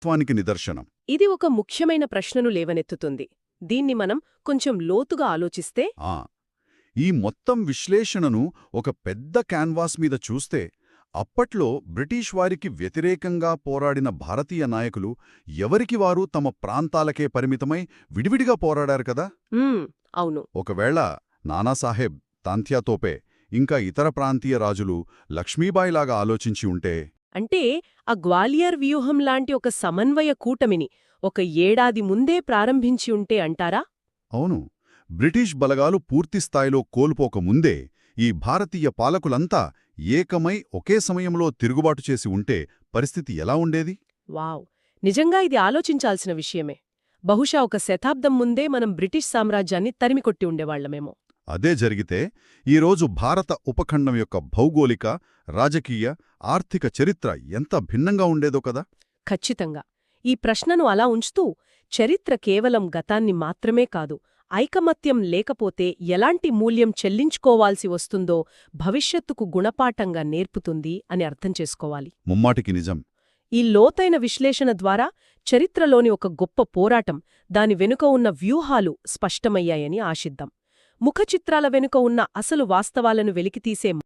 త్వానికి నిదర్శనం. ఇది ఒక ముఖ్యమైన ప్రశ్నను లేవనెత్తుతుంది. దీన్ని మనం కొంచెం లోతుగా ఆలోచిస్తే ఆ ఈ మొత్తం విశ్లేషణను ఒక పెద్ద క్యాన్వాస్ మీద చూస్తే అప్పట్లో బ్రిటిష్ వారికి వ్యతిరేకంగా పోరాడిన భారతీయ నాయకులు ఎవరికి వారు తమ ప్రాంతాలకే పరిమితమై విడివిడిగా పోరాడారు కదా. అవును. ఒకవేళ నానాసాహెబ్, తాంత్యాతోపే ఇంకా ఇతర ప్రాంతీయ రాజులు లక్ష్మీబాయిలాగా ఆలోచించి ఉంటే, అంటే ఆ గ్వాలియర్ వ్యూహం లాంటి ఒక సమన్వయ కూటమిని ఒక ఏడాది ముందే ప్రారంభించి ఉంటే అంటారా? అవును, బ్రిటిష్ బలగాలు పూర్తిస్థాయిలో కోల్పోకముందే ఈ భారతీయ పాలకులంతా ఏకమై ఒకే సమయంలో తిరుగుబాటు చేసి ఉంటే పరిస్థితి ఎలా ఉండేది? వావ్! నిజంగా ఇది ఆలోచించాల్సిన విషయమే. బహుశా ఒక శతాబ్దం ముందే మనం బ్రిటిష్ సామ్రాజ్యాన్ని తరిమికొట్టి ఉండేవాళ్లమేమో. అదే జరిగితే ఈరోజు భారత ఉపఖండం యొక్క భౌగోళిక, రాజకీయ, ఆర్థిక చరిత్ర ఎంత భిన్నంగా ఉండేదో కదా. ఖచ్చితంగా. ఈ ప్రశ్నను అలా ఉంచుతూ, చరిత్ర కేవలం గతాన్ని మాత్రమే కాదు, ఐకమత్యం లేకపోతే ఎలాంటి మూల్యం చెల్లించుకోవాల్సి వస్తుందో భవిష్యత్తుకు గుణపాఠంగా నేర్పుతుంది అని అర్థం చేసుకోవాలి. ముమ్మాటికి నిజం. ఈ లోతైన విశ్లేషణ ద్వారా చరిత్రలోని ఒక గొప్ప పోరాటం, దాని వెనుక ఉన్న వ్యూహాలు స్పష్టమయ్యాయని ఆశిద్దాం. ముఖచిత్రాల వెనుక ఉన్న అసలు వాస్తవాలను వెలికితీసే